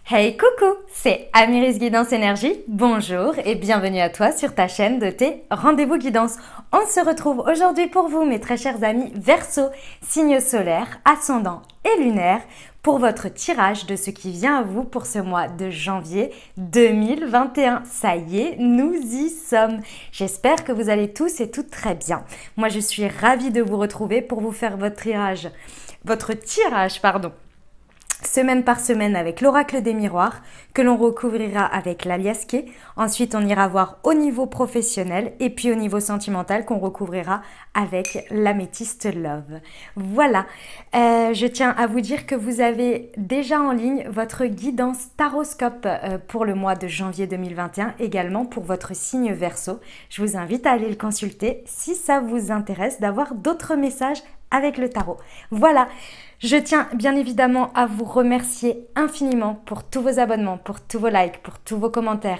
Hey coucou, c'est Amiris Guidance Énergie, bonjour et bienvenue à toi sur ta chaîne de tes rendez-vous guidance. On se retrouve aujourd'hui pour vous mes très chers amis Verseau, signe solaire, ascendant et lunaire pour votre tirage de ce qui vient à vous pour ce mois de janvier 2021. Ça y est, nous y sommes. J'espère que vous allez tous et toutes très bien. Moi je suis ravie de vous retrouver pour vous faire votre tirage, semaine par semaine avec l'oracle des miroirs que l'on recouvrira avec l'aliasqué. Ensuite, on ira voir au niveau professionnel et puis au niveau sentimental qu'on recouvrira avec l'améthyste love. Voilà, je tiens à vous dire que vous avez déjà en ligne votre guidance taroscope pour le mois de janvier 2021, également pour votre signe Verseau. Je vous invite à aller le consulter si ça vous intéresse d'avoir d'autres messages avec le tarot. Voilà, je tiens bien évidemment à vous remercier infiniment pour tous vos abonnements, pour tous vos likes, pour tous vos commentaires,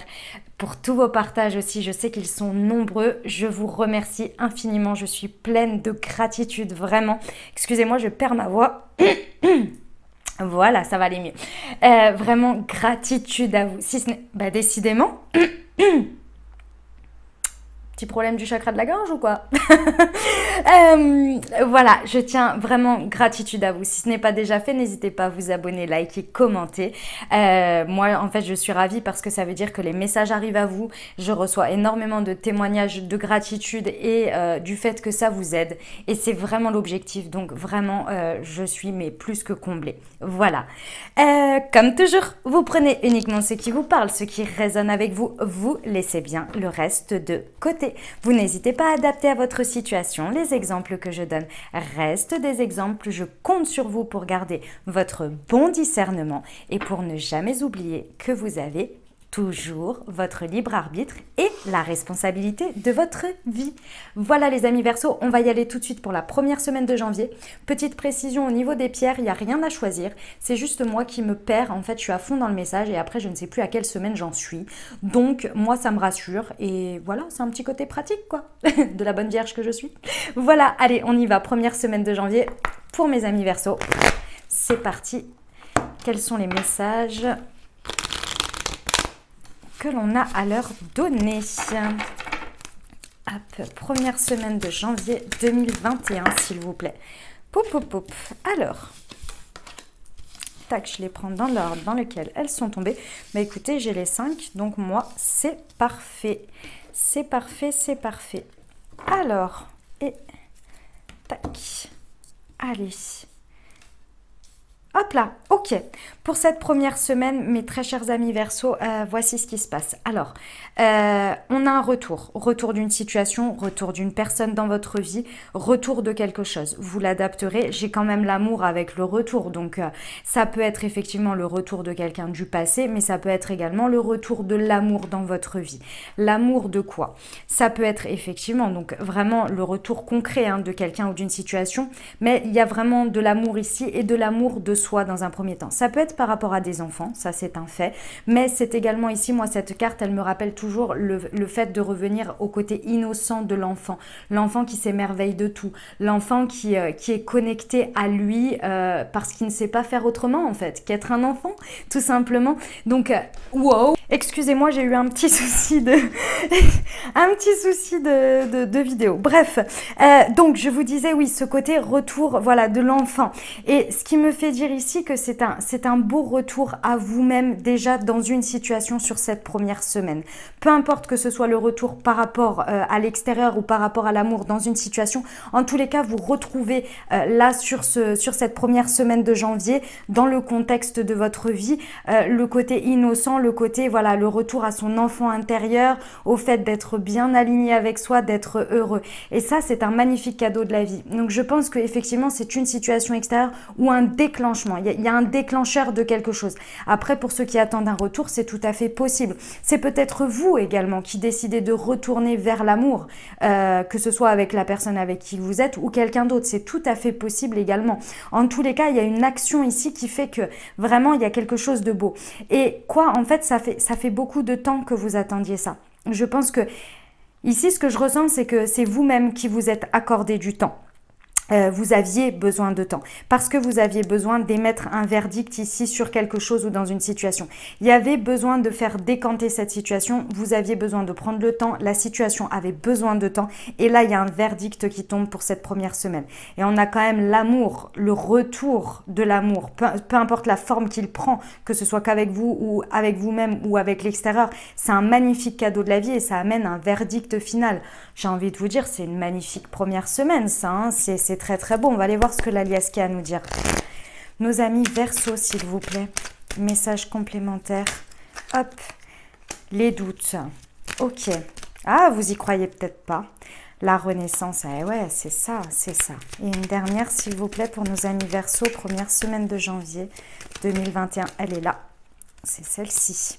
pour tous vos partages aussi. Je sais qu'ils sont nombreux. Je vous remercie infiniment. Je suis pleine de gratitude, vraiment. Excusez-moi, je perds ma voix. Voilà, ça va aller mieux. Vraiment, gratitude à vous. Si ce n'est... Bah, décidément... Petit problème du chakra de la gorge ou quoi? Voilà, je tiens vraiment gratitude à vous. Si ce n'est pas déjà fait, n'hésitez pas à vous abonner, liker, commenter. Moi, en fait, je suis ravie parce que ça veut dire que les messages arrivent à vous. Je reçois énormément de témoignages de gratitude et du fait que ça vous aide. Et c'est vraiment l'objectif. Donc, vraiment, je suis mais plus que comblée. Voilà. Comme toujours, vous prenez uniquement ce qui vous parle, ce qui résonne avec vous. Vous laissez bien le reste de côté. Vous n'hésitez pas à adapter à votre situation. Les exemples que je donne restent des exemples. Je compte sur vous pour garder votre bon discernement et pour ne jamais oublier que vous avez toujours votre libre arbitre et la responsabilité de votre vie. Voilà les amis Verseau, on va y aller tout de suite pour la première semaine de janvier. Petite précision au niveau des pierres, il n'y a rien à choisir. C'est juste moi qui me perds. En fait, je suis à fond dans le message et après, je ne sais plus à quelle semaine j'en suis. Donc, moi, ça me rassure. Et voilà, c'est un petit côté pratique, quoi, de la bonne vierge que je suis. Voilà, allez, on y va. Première semaine de janvier pour mes amis Verseau. C'est parti. Quels sont les messages que l'on a à leur donner? Hop, première semaine de janvier 2021, s'il vous plaît. Poup, poup, poup. Alors, tac, je les prends dans l'ordre dans lequel elles sont tombées. Mais écoutez, j'ai les 5, donc moi, c'est parfait. C'est parfait, c'est parfait. Alors, et tac, allez. Hop là, ok. Pour cette première semaine, mes très chers amis Verseau, voici ce qui se passe. Alors, on a un retour. Retour d'une situation, retour d'une personne dans votre vie, retour de quelque chose. Vous l'adapterez. J'ai quand même l'amour avec le retour. Donc, ça peut être effectivement le retour de quelqu'un du passé, mais ça peut être également le retour de l'amour dans votre vie. L'amour de quoi? Ça peut être effectivement, donc vraiment le retour concret hein, de quelqu'un ou d'une situation, mais il y a vraiment de l'amour ici et de l'amour de soi dans un premier temps. Ça peut être par rapport à des enfants, ça c'est un fait, mais c'est également ici, moi cette carte, elle me rappelle toujours le fait de revenir au côté innocent de l'enfant, l'enfant qui s'émerveille de tout, l'enfant qui est connecté à lui parce qu'il ne sait pas faire autrement en fait, qu'être un enfant, tout simplement. Donc, wow, excusez-moi, j'ai eu un petit souci de de vidéo. Bref, donc je vous disais oui, ce côté retour, voilà, de l'enfant. Et ce qui me fait dire ici que c'est un beau retour à vous-même déjà dans une situation sur cette première semaine. Peu importe que ce soit le retour par rapport à l'extérieur ou par rapport à l'amour dans une situation, en tous les cas, vous retrouvez là sur cette première semaine de janvier, dans le contexte de votre vie, le côté innocent, le côté, voilà, le retour à son enfant intérieur, au fait d'être bien aligné avec soi, d'être heureux. Et ça, c'est un magnifique cadeau de la vie. Donc, je pense qu'effectivement, c'est une situation extérieure ou un déclenchement. Il y a un déclencheur de quelque chose. Après, pour ceux qui attendent un retour, c'est tout à fait possible. C'est peut-être vous également qui décidez de retourner vers l'amour, que ce soit avec la personne avec qui vous êtes ou quelqu'un d'autre. C'est tout à fait possible également. En tous les cas, il y a une action ici qui fait que vraiment, il y a quelque chose de beau. Et quoi, en fait, ça fait beaucoup de temps que vous attendiez ça. Je pense que ici, ce que je ressens, c'est que c'est vous-même qui vous êtes accordé du temps. vous aviez besoin de temps, parce que vous aviez besoin d'émettre un verdict ici sur quelque chose ou dans une situation. Il y avait besoin de faire décanter cette situation, vous aviez besoin de prendre le temps, la situation avait besoin de temps, et là il y a un verdict qui tombe pour cette première semaine. Et on a quand même l'amour, le retour de l'amour, peu importe la forme qu'il prend, que ce soit qu'avec vous ou avec vous-même ou avec l'extérieur, c'est un magnifique cadeau de la vie et ça amène un verdict final. J'ai envie de vous dire, c'est une magnifique première semaine ça, hein, c'est très très beau. On va aller voir ce que l'Aliaski a à nous dire. Nos amis Verseau, s'il vous plaît. Message complémentaire. Hop. Les doutes. Ok. Ah, vous y croyez peut-être pas. La renaissance. Ah ouais, c'est ça, c'est ça. Et une dernière, s'il vous plaît, pour nos amis Verseau. Première semaine de janvier 2021. Elle est là. C'est celle-ci.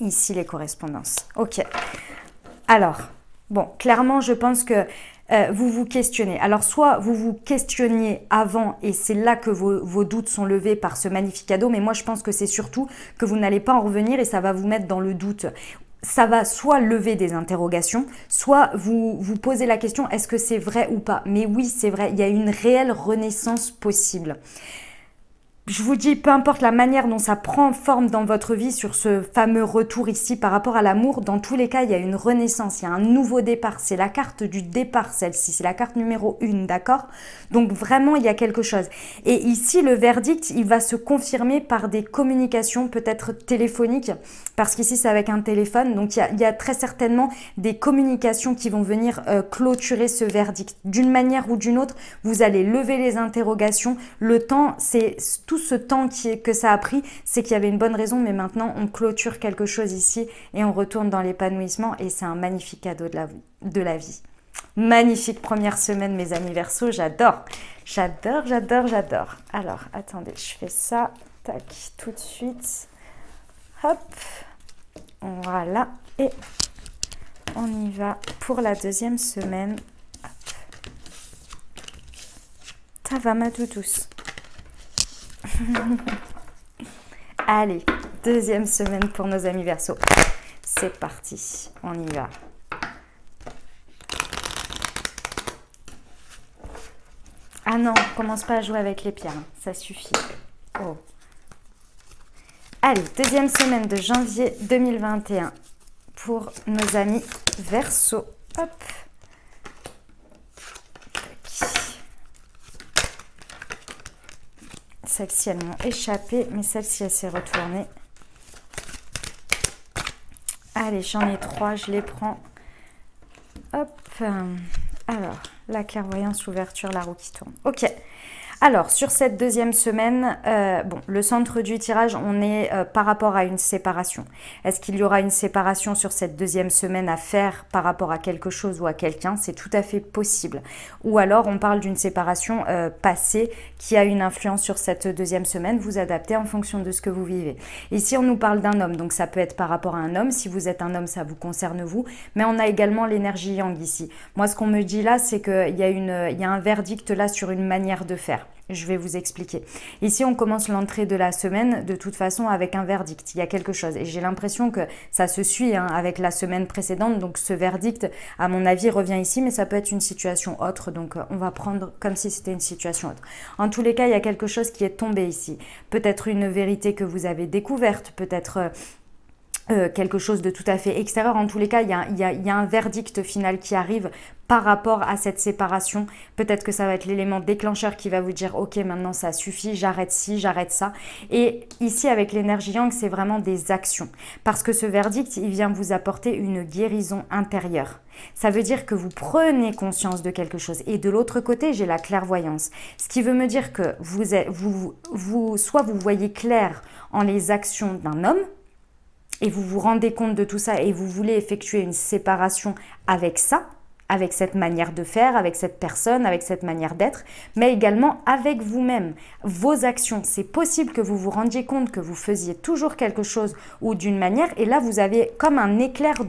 Ici, les correspondances. Ok. Alors, bon, clairement, je pense que vous vous questionnez. Alors, soit vous vous questionniez avant et c'est là que vos doutes sont levés par ce magnifique cadeau, mais moi, je pense que c'est surtout que vous n'allez pas en revenir et ça va vous mettre dans le doute. Ça va soit lever des interrogations, soit vous posez la question, est-ce que c'est vrai ou pas? Mais oui, c'est vrai, il y a une réelle renaissance possible. Je vous dis, peu importe la manière dont ça prend forme dans votre vie sur ce fameux retour ici par rapport à l'amour, dans tous les cas, il y a une renaissance, il y a un nouveau départ. C'est la carte du départ, celle-ci. C'est la carte numéro 1, d'accord? Donc vraiment, il y a quelque chose. Et ici, le verdict, il va se confirmer par des communications peut-être téléphoniques, parce qu'ici, c'est avec un téléphone. Donc, il y a très certainement des communications qui vont venir clôturer ce verdict. D'une manière ou d'une autre, vous allez lever les interrogations. Le temps, c'est tout ce temps que ça a pris, c'est qu'il y avait une bonne raison, mais maintenant on clôture quelque chose ici et on retourne dans l'épanouissement et c'est un magnifique cadeau de la vie. Magnifique première semaine, mes amis Verseau, j'adore, j'adore, j'adore, j'adore. Alors, attendez, je fais ça, tac, tout de suite, hop, voilà, et on y va pour la deuxième semaine. Hop. Ça va, ma doudouce. Allez, deuxième semaine pour nos amis Verseau. C'est parti, on y va. Ah non, commence pas à jouer avec les pierres, ça suffit. Oh. Allez, deuxième semaine de janvier 2021 pour nos amis Verseau. Hop. Celles-ci, elles m'ont échappé, mais celle-ci, elle s'est retournée. Allez, j'en ai 3, je les prends. Hop. Alors, la clairvoyance, l'ouverture, la roue qui tourne. Ok. Alors, sur cette deuxième semaine, bon, le centre du tirage, on est par rapport à une séparation. Est-ce qu'il y aura une séparation sur cette deuxième semaine à faire par rapport à quelque chose ou à quelqu'un? C'est tout à fait possible. Ou alors, on parle d'une séparation passée qui a une influence sur cette deuxième semaine. Vous adaptez en fonction de ce que vous vivez. Ici, on nous parle d'un homme, donc ça peut être par rapport à un homme. Si vous êtes un homme, ça vous concerne vous. Mais on a également l'énergie yang ici. Moi, ce qu'on me dit là, c'est qu'il y a un verdict là sur une manière de faire. Je vais vous expliquer. Ici, on commence l'entrée de la semaine de toute façon avec un verdict. Il y a quelque chose. Et j'ai l'impression que ça se suit hein, avec la semaine précédente. Donc, ce verdict, à mon avis, revient ici. Mais ça peut être une situation autre. Donc, on va prendre comme si c'était une situation autre. En tous les cas, il y a quelque chose qui est tombé ici. Peut-être une vérité que vous avez découverte. Peut-être... quelque chose de tout à fait extérieur. En tous les cas, il y a un verdict final qui arrive par rapport à cette séparation. Peut-être que ça va être l'élément déclencheur qui va vous dire « Ok, maintenant ça suffit, j'arrête ci, j'arrête ça. » Et ici, avec l'énergie yang, c'est vraiment des actions. Parce que ce verdict, il vient vous apporter une guérison intérieure. Ça veut dire que vous prenez conscience de quelque chose. Et de l'autre côté, j'ai la clairvoyance. Ce qui veut me dire que soit vous voyez clair en les actions d'un homme, et vous vous rendez compte de tout ça et vous voulez effectuer une séparation avec ça, avec cette manière de faire, avec cette personne, avec cette manière d'être, mais également avec vous-même, vos actions. C'est possible que vous vous rendiez compte que vous faisiez toujours quelque chose ou d'une manière et là, vous avez comme un éclair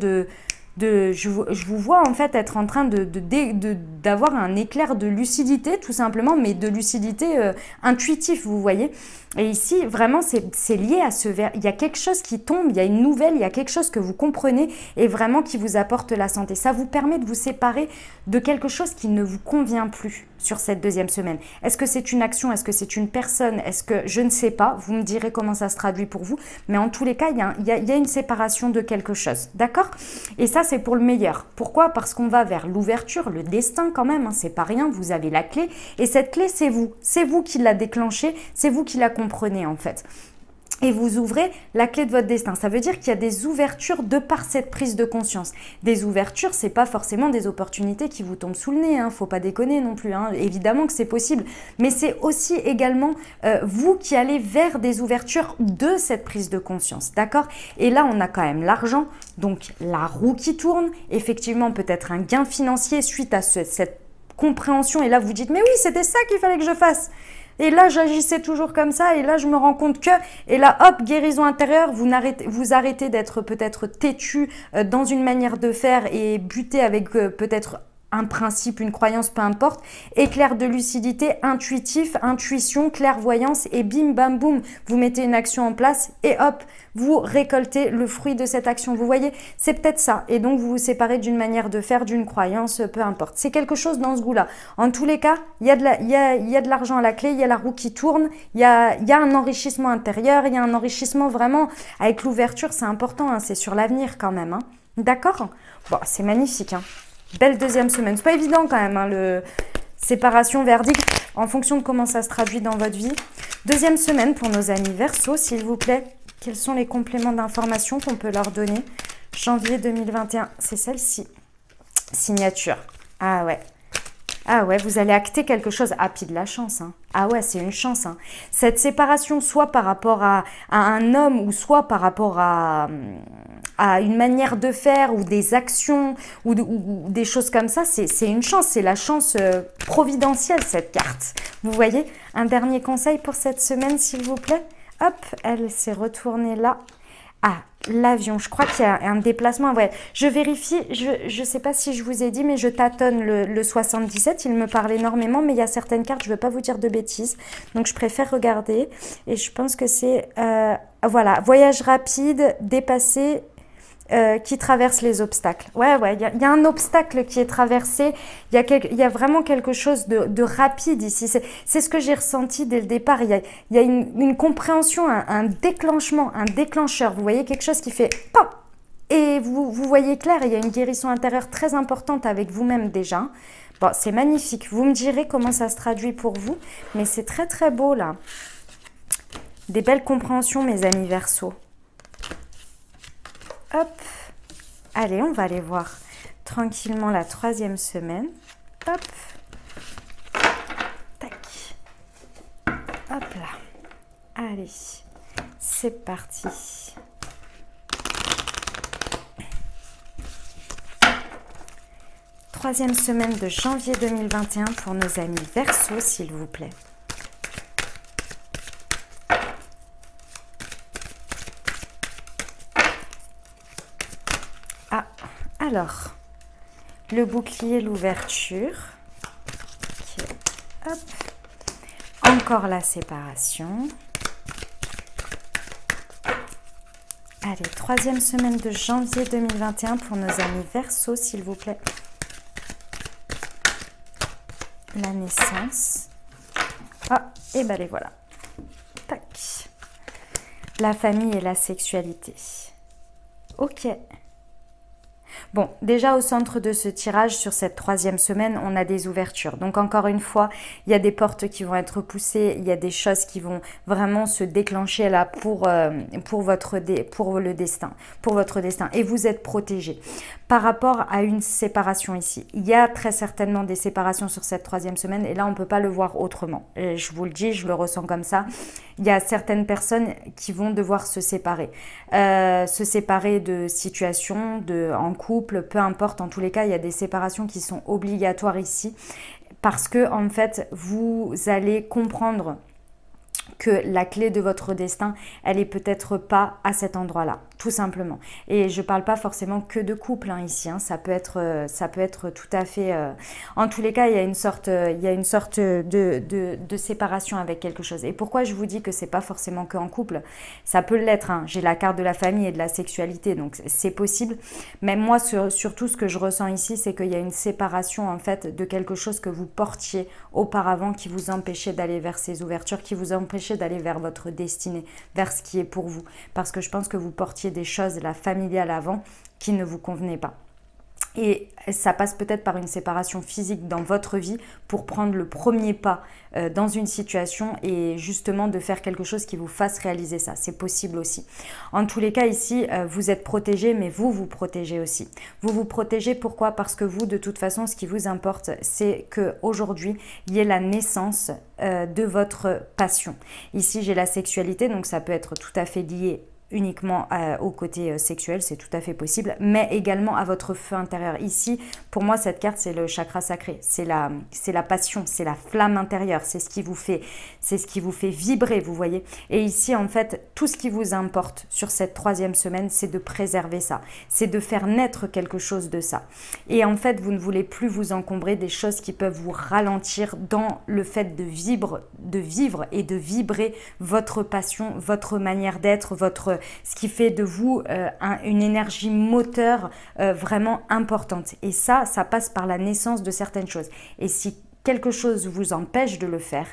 je vous vois en fait être en train d'avoir un éclair de lucidité tout simplement, mais de lucidité intuitive, vous voyez. Et ici, vraiment, c'est lié à ce verre. Il y a quelque chose qui tombe, il y a une nouvelle, il y a quelque chose que vous comprenez et vraiment qui vous apporte la santé. Ça vous permet de vous séparer de quelque chose qui ne vous convient plus sur cette deuxième semaine. Est-ce que c'est une action? Est-ce que c'est une personne? Est-ce que je ne sais pas? Vous me direz comment ça se traduit pour vous. Mais en tous les cas, il y a une séparation de quelque chose. D'accord? Et ça, c'est pour le meilleur. Pourquoi? Parce qu'on va vers l'ouverture, le destin quand même. Hein, c'est pas rien. Vous avez la clé. Et cette clé, c'est vous. C'est vous qui la déclenchez. C'est vous qui la comprenez en fait. Et vous ouvrez la clé de votre destin. Ça veut dire qu'il y a des ouvertures de par cette prise de conscience. Des ouvertures, c'est pas forcément des opportunités qui vous tombent sous le nez. Hein. Faut pas déconner non plus. Hein. Évidemment que c'est possible. Mais c'est aussi également vous qui allez vers des ouvertures de cette prise de conscience. D'accord? Et là, on a quand même l'argent. Donc, la roue qui tourne. Effectivement, peut-être un gain financier suite à cette compréhension. Et là, vous dites, mais oui, c'était ça qu'il fallait que je fasse. Et là, j'agissais toujours comme ça. Et là, je me rends compte que… Et là, hop, guérison intérieure. Vous arrêtez d'être peut-être têtu dans une manière de faire et buté avec peut-être un principe, une croyance, peu importe. Éclair de lucidité, intuitif, intuition, clairvoyance et bim, bam, boum. Vous mettez une action en place et hop, vous récoltez le fruit de cette action. Vous voyez, c'est peut-être ça. Et donc, vous vous séparez d'une manière de faire, d'une croyance, peu importe. C'est quelque chose dans ce goût-là. En tous les cas, il y a de l'argent à la clé, il y a la roue qui tourne, il y a un enrichissement intérieur, il y a un enrichissement vraiment avec l'ouverture. C'est important, hein, c'est sur l'avenir quand même. Hein. D'accord? Bon, c'est magnifique. Hein. Belle deuxième semaine. C'est pas évident quand même, hein, le séparation, verdict, en fonction de comment ça se traduit dans votre vie. Deuxième semaine pour nos amis Verseau, s'il vous plaît. Quels sont les compléments d'information qu'on peut leur donner? Janvier 2021, c'est celle-ci. Signature. Ah ouais. Ah ouais, vous allez acter quelque chose. Ah, puis de la chance. Hein. Ah ouais, c'est une chance. Hein. Cette séparation, soit par rapport à un homme ou soit par rapport à une manière de faire ou des actions ou des choses comme ça, c'est une chance. C'est la chance providentielle, cette carte. Vous voyez? Un dernier conseil pour cette semaine, s'il vous plaît. Hop, elle s'est retournée là. Ah, l'avion, je crois qu'il y a un déplacement. Ouais. Je vérifie, je ne sais pas si je vous ai dit, mais je tâtonne le 77. Il me parle énormément, mais il y a certaines cartes, je ne veux pas vous dire de bêtises. Donc, je préfère regarder. Et je pense que c'est, voilà, voyage rapide, dépassé, qui traverse les obstacles. Ouais, il y a un obstacle qui est traversé. Il y a vraiment quelque chose de rapide ici. C'est ce que j'ai ressenti dès le départ. Il y a une compréhension, un déclenchement, un déclencheur. Vous voyez quelque chose qui fait pop. Et vous voyez clair, il y a une guérison intérieure très importante avec vous-même déjà. Bon, c'est magnifique. Vous me direz comment ça se traduit pour vous. Mais c'est très très beau là. Des belles compréhensions, mes amis Verseau. Hop, allez, on va aller voir tranquillement la troisième semaine. Hop, tac, hop là. Allez, c'est parti. Troisième semaine de janvier 2021 pour nos amis Verseau, s'il vous plaît. Alors, le bouclier, l'ouverture. Okay. Hop. Encore la séparation. Allez, troisième semaine de janvier 2021 pour nos amis Verseau, s'il vous plaît. La naissance. Ah, et ben les voilà. Tac. La famille et la sexualité. Ok. Bon, déjà au centre de ce tirage, sur cette troisième semaine, on a des ouvertures. Donc encore une fois, il y a des portes qui vont être poussées, il y a des choses qui vont vraiment se déclencher là pour le destin, pour votre destin. Et vous êtes protégé. Par rapport à une séparation ici, il y a très certainement des séparations sur cette troisième semaine et là, on ne peut pas le voir autrement. Et je vous le dis, je le ressens comme ça. Il y a certaines personnes qui vont devoir se séparer de situations, en couple, peu importe. En tous les cas, il y a des séparations qui sont obligatoires ici parce que en fait, vous allez comprendre que la clé de votre destin, elle est peut-être pas à cet endroit-là. tout simplement. Et je parle pas forcément que de couple hein, ici, hein. Ça peut être tout à fait... En tous les cas, il y a une sorte de séparation avec quelque chose. Et pourquoi je vous dis que c'est pas forcément que en couple? Ça peut l'être, hein. J'ai la carte de la famille et de la sexualité, donc c'est possible. Mais moi, surtout, ce que je ressens ici, c'est qu'il y a une séparation en fait de quelque chose que vous portiez auparavant qui vous empêchait d'aller vers ces ouvertures, qui vous empêchait d'aller vers votre destinée, vers ce qui est pour vous. Parce que je pense que vous portiez des choses, la familiale avant, qui ne vous convenaient pas. Et ça passe peut-être par une séparation physique dans votre vie pour prendre le premier pas dans une situation et justement de faire quelque chose qui vous fasse réaliser ça. C'est possible aussi. En tous les cas, ici, vous êtes protégé, mais vous vous protégez aussi. Vous vous protégez, pourquoi? Parce que vous, de toute façon, ce qui vous importe, c'est qu'aujourd'hui, il y ait la naissance de votre passion. Ici, j'ai la sexualité, donc ça peut être tout à fait lié uniquement au côté sexuel, c'est tout à fait possible, mais également à votre feu intérieur. Ici, pour moi, cette carte, c'est le chakra sacré, c'est la passion, c'est la flamme intérieure, c'est ce qui vous fait vibrer, vous voyez. Et ici, en fait, tout ce qui vous importe sur cette 3e semaine, c'est de préserver ça, c'est de faire naître quelque chose de ça. Et en fait, vous ne voulez plus vous encombrer des choses qui peuvent vous ralentir dans le fait de vivre et de vibrer votre passion, votre manière d'être, ce qui fait de vous une énergie moteur vraiment importante. Et ça passe par la naissance de certaines choses. Et si quelque chose vous empêche de le faire,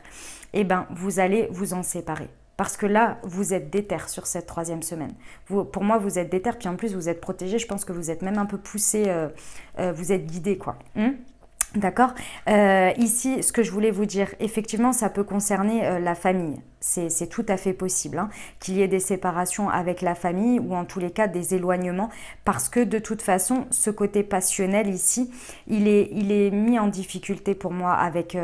eh ben, vous allez vous en séparer. Parce que là, vous êtes déter sur cette 3e semaine. Pour moi, vous êtes déter, puis en plus, vous êtes protégé. Je pense que vous êtes même un peu poussé, vous êtes guidé, quoi. D'accord. Ici, ce que je voulais vous dire, effectivement, ça peut concerner la famille. C'est tout à fait possible hein, qu'il y ait des séparations avec la famille ou en tous les cas des éloignements parce que de toute façon, ce côté passionnel ici, il est mis en difficulté pour moi avec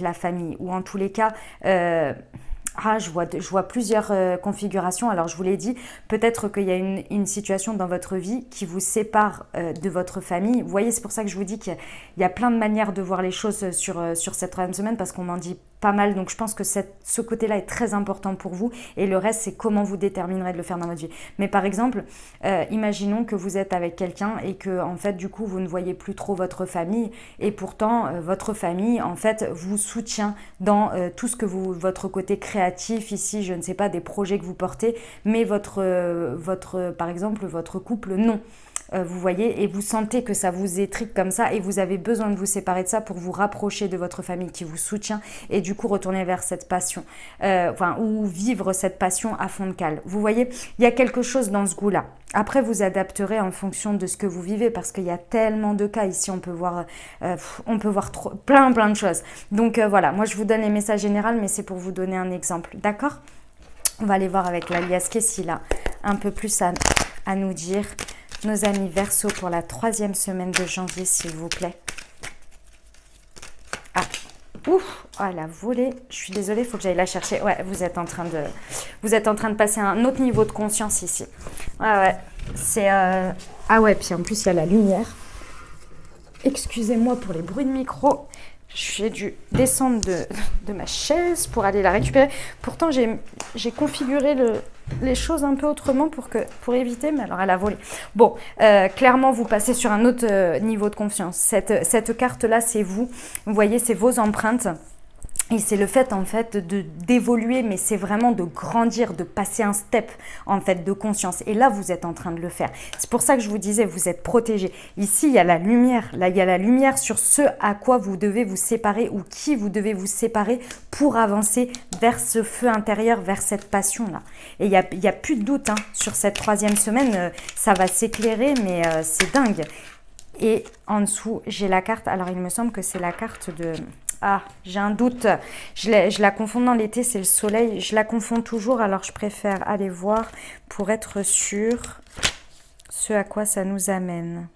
la famille ou en tous les cas... je vois plusieurs configurations. Alors, je vous l'ai dit, peut-être qu'il y a une situation dans votre vie qui vous sépare de votre famille. Vous voyez, c'est pour ça que je vous dis qu'il y a plein de manières de voir les choses sur cette 3e semaine parce qu'on m'en dit pas mal. Donc, je pense que ce côté-là est très important pour vous. Et le reste, c'est comment vous déterminerez de le faire dans votre vie. Mais par exemple, imaginons que vous êtes avec quelqu'un et que, en fait, du coup, vous ne voyez plus trop votre famille. Et pourtant, votre famille, en fait, vous soutient dans tout ce que votre côté créatif ici, je ne sais pas, des projets que vous portez, mais par exemple, votre couple, non. Vous voyez, et vous sentez que ça vous étrique comme ça et vous avez besoin de vous séparer de ça pour vous rapprocher de votre famille qui vous soutient et du coup retourner vers cette passion, ou vivre cette passion à fond de cale. Vous voyez, il y a quelque chose dans ce goût-là. Après, vous adapterez en fonction de ce que vous vivez parce qu'il y a tellement de cas ici, on peut voir plein de choses. Donc voilà, moi je vous donne les messages généraux, mais c'est pour vous donner un exemple, d'accord? On va aller voir avec l'alias Kessil a un peu plus à nous dire. Nos amis Verseau pour la 3e semaine de janvier, s'il vous plaît. Ah, ouf, oh, elle a volé. Je suis désolée, il faut que j'aille la chercher. Ouais, vous êtes en train de passer à un autre niveau de conscience ici. Ouais, c'est... Ah ouais, puis en plus, il y a la lumière. Excusez-moi pour les bruits de micro. J'ai dû descendre de ma chaise pour aller la récupérer. Pourtant, j'ai configuré les choses un peu autrement pour éviter, mais alors elle a volé. Bon, clairement, vous passez sur un autre niveau de confiance. Cette carte-là, c'est vous. Vous voyez, c'est vos empreintes. Et c'est le fait en fait d'évoluer, mais c'est vraiment de grandir, de passer un step en fait de conscience. Et là, vous êtes en train de le faire. C'est pour ça que je vous disais, vous êtes protégés. Ici, il y a la lumière. Là, il y a la lumière sur ce à quoi vous devez vous séparer ou qui vous devez vous séparer pour avancer vers ce feu intérieur, vers cette passion-là. Et il y a plus de doute hein, sur cette 3e semaine. Ça va s'éclairer, mais c'est dingue. Et en dessous, j'ai la carte. Alors, il me semble que c'est la carte de... Ah, j'ai un doute. Je la confonds dans l'été, c'est le soleil. Je la confonds toujours, alors je préfère aller voir pour être sûre ce à quoi ça nous amène.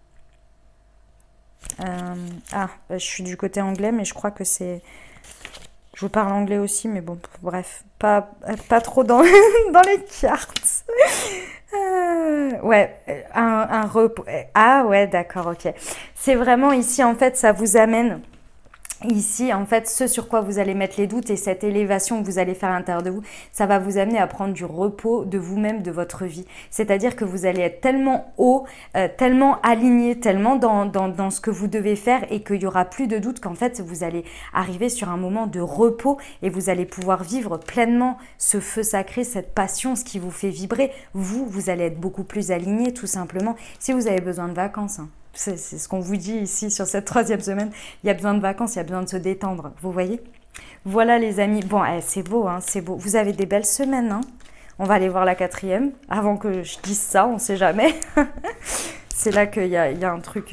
Je suis du côté anglais, mais je crois que c'est... Je vous parle anglais aussi, mais bon, bref, pas trop dans, dans les cartes. Ouais, un repos. Ah ouais, d'accord, ok. C'est vraiment ici, en fait, ça vous amène... Ici, en fait, ce sur quoi vous allez mettre les doutes et cette élévation que vous allez faire à l'intérieur de vous, ça va vous amener à prendre du repos de vous-même, de votre vie. C'est-à-dire que vous allez être tellement haut, tellement aligné, tellement dans ce que vous devez faire et qu'il n'y aura plus de doute qu'en fait, vous allez arriver sur un moment de repos et vous allez pouvoir vivre pleinement ce feu sacré, cette passion, ce qui vous fait vibrer. Vous allez être beaucoup plus aligné, tout simplement, si vous avez besoin de vacances, hein. C'est ce qu'on vous dit ici sur cette 3e semaine. Il y a besoin de vacances, il y a besoin de se détendre. Vous voyez? Voilà les amis. Bon, c'est beau, hein, c'est beau. Vous avez des belles semaines. Hein. On va aller voir la 4e. Avant que je dise ça, on ne sait jamais. C'est là qu'il y a un truc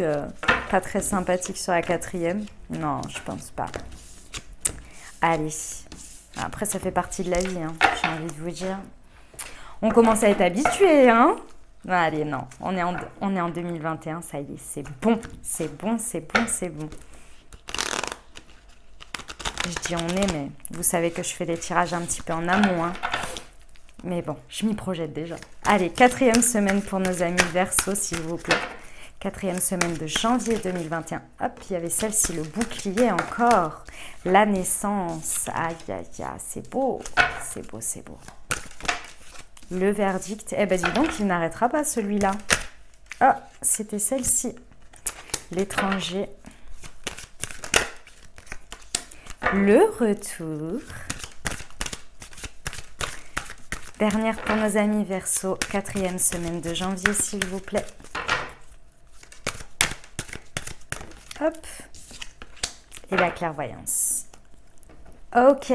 pas très sympathique sur la 4e. Non, je pense pas. Allez. Après, ça fait partie de la vie, hein, j'ai envie de vous dire. On commence à être habitué, hein? Allez, non, on est en 2021, ça y est, c'est bon, c'est bon, c'est bon, c'est bon. Je dis on est, mais vous savez que je fais des tirages un petit peu en amont, hein. Mais bon, je m'y projette déjà. Allez, 4e semaine pour nos amis Verseau, s'il vous plaît. 4e semaine de janvier 2021. Hop, il y avait celle-ci, le bouclier encore. La naissance, aïe, aïe, aïe, c'est beau, c'est beau, c'est beau. Le verdict, eh ben dis donc, il n'arrêtera pas celui-là. Ah, c'était celle-ci. L'étranger. Le retour. Dernière pour nos amis Verseau, 4e semaine de janvier, s'il vous plaît. Hop. Et la clairvoyance. Ok.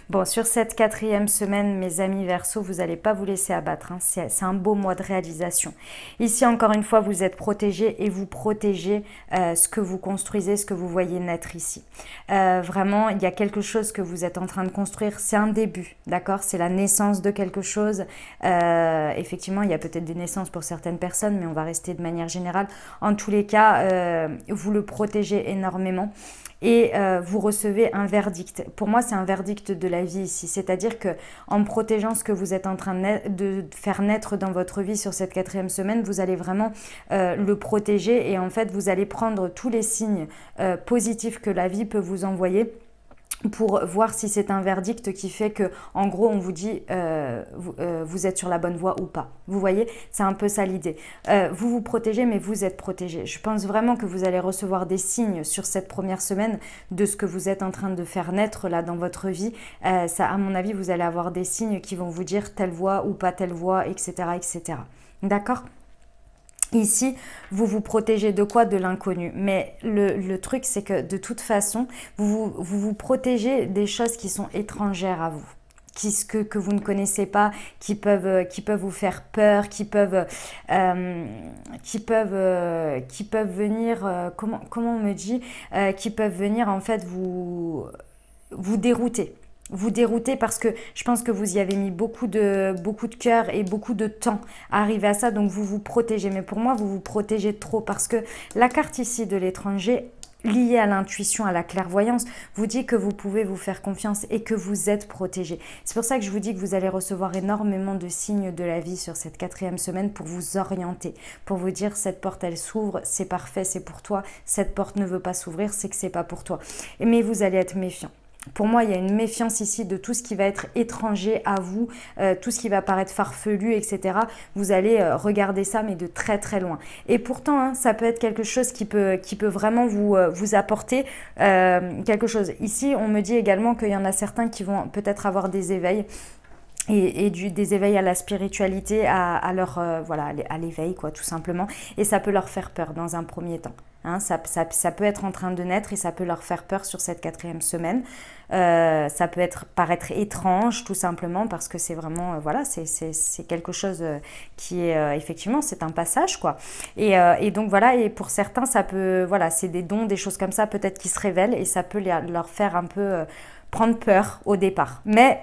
Bon, sur cette 4e semaine, mes amis Verseau, vous n'allez pas vous laisser abattre. Hein. C'est un beau mois de réalisation. Ici, encore une fois, vous êtes protégés et vous protégez ce que vous construisez, ce que vous voyez naître ici. Vraiment, il y a quelque chose que vous êtes en train de construire. C'est un début, d'accord? C'est la naissance de quelque chose. Effectivement, il y a peut-être des naissances pour certaines personnes, mais on va rester de manière générale. En tous les cas, vous le protégez énormément. Et vous recevez un verdict. Pour moi, c'est un verdict de la vie ici. C'est-à-dire que en protégeant ce que vous êtes en train de faire naître dans votre vie sur cette 4e semaine, vous allez vraiment le protéger et en fait, vous allez prendre tous les signes positifs que la vie peut vous envoyer pour voir si c'est un verdict qui fait que, en gros, on vous dit vous êtes sur la bonne voie ou pas. Vous voyez, c'est un peu ça l'idée. Vous vous protégez, mais vous êtes protégé. Je pense vraiment que vous allez recevoir des signes sur cette première semaine de ce que vous êtes en train de faire naître là dans votre vie. Ça, à mon avis, vous allez avoir des signes qui vont vous dire telle voie ou pas telle voie, etc., etc. D'accord ? Ici, vous vous protégez de quoi? De l'inconnu. Mais le truc, c'est que de toute façon, vous protégez des choses qui sont étrangères à vous. Que vous ne connaissez pas, qui peuvent vous faire peur, qui peuvent venir, comment on me dit, qui peuvent venir en fait vous dérouter. Vous dérouter parce que je pense que vous y avez mis beaucoup de cœur et beaucoup de temps à arriver à ça, donc vous vous protégez. Mais pour moi, vous vous protégez trop parce que la carte ici de l'étranger, liée à l'intuition, à la clairvoyance, vous dit que vous pouvez vous faire confiance et que vous êtes protégé. C'est pour ça que je vous dis que vous allez recevoir énormément de signes de la vie sur cette 4e semaine pour vous orienter, pour vous dire cette porte elle s'ouvre, c'est parfait, c'est pour toi, cette porte ne veut pas s'ouvrir, c'est que c'est pas pour toi. Mais vous allez être méfiant. Pour moi, il y a une méfiance ici de tout ce qui va être étranger à vous, tout ce qui va paraître farfelu, etc. Vous allez regarder ça, mais de très très loin. Et pourtant, hein, ça peut être quelque chose qui peut vraiment vous apporter quelque chose. Ici, on me dit également qu'il y en a certains qui vont peut-être avoir des éveils. Et des éveils à la spiritualité, à l'éveil, quoi, tout simplement. Et ça peut leur faire peur dans un premier temps. Hein, ça peut être en train de naître et ça peut leur faire peur sur cette 4e semaine. Ça peut paraître étrange, tout simplement, parce que c'est vraiment, c'est quelque chose qui est, effectivement, c'est un passage, quoi. Et donc, voilà, et pour certains, ça peut, c'est des dons, des choses comme ça, peut-être qui se révèlent et ça peut leur faire un peu prendre peur au départ. Mais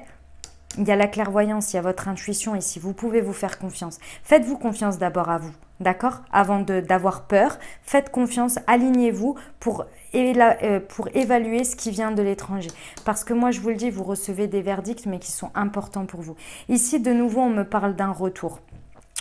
il y a la clairvoyance, il y a votre intuition ici. Vous pouvez vous faire confiance. Faites-vous confiance d'abord à vous, d'accord? Avant d'avoir peur, faites confiance, alignez-vous pour évaluer ce qui vient de l'étranger. Parce que moi, je vous le dis, vous recevez des verdicts, mais qui sont importants pour vous. Ici, de nouveau, on me parle d'un retour.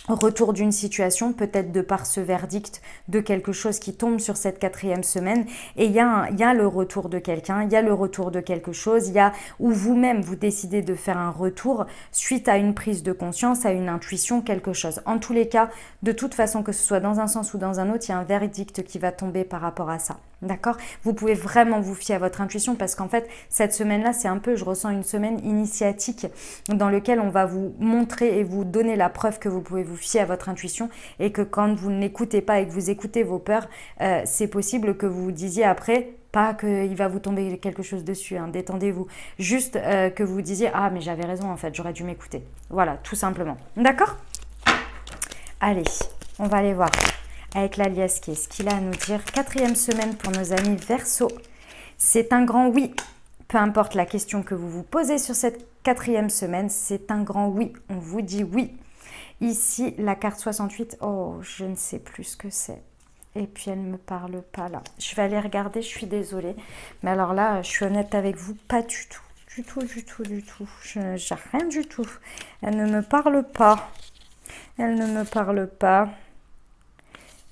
retour d'une situation, peut-être de par ce verdict de quelque chose qui tombe sur cette 4e semaine, et il y a le retour de quelqu'un, il y a le retour de quelque chose, il y a où vous-même vous décidez de faire un retour suite à une prise de conscience, à une intuition, quelque chose. En tous les cas, de toute façon, que ce soit dans un sens ou dans un autre, il y a un verdict qui va tomber par rapport à ça. D'accord? Vous pouvez vraiment vous fier à votre intuition parce qu'en fait, cette semaine-là, c'est un peu, je ressens une semaine initiatique dans laquelle on va vous montrer et vous donner la preuve que vous pouvez vous fier à votre intuition et que quand vous n'écoutez pas et que vous écoutez vos peurs, c'est possible que vous vous disiez après, pas qu'il va vous tomber quelque chose dessus, hein, détendez-vous, juste que vous vous disiez, ah mais j'avais raison en fait, j'aurais dû m'écouter. Voilà, tout simplement. D'accord? Allez, on va aller voir avec l'alias qui est ce qu'il a à nous dire. 4e semaine pour nos amis Verseau. C'est un grand oui. Peu importe la question que vous vous posez sur cette 4e semaine, c'est un grand oui. On vous dit oui. Ici, la carte 68, oh, je ne sais plus ce que c'est. Et puis, elle ne me parle pas là. Je vais aller regarder, je suis désolée. Mais alors là, je suis honnête avec vous, pas du tout. Du tout, du tout, du tout. J'ai rien du tout. Elle ne me parle pas. Elle ne me parle pas.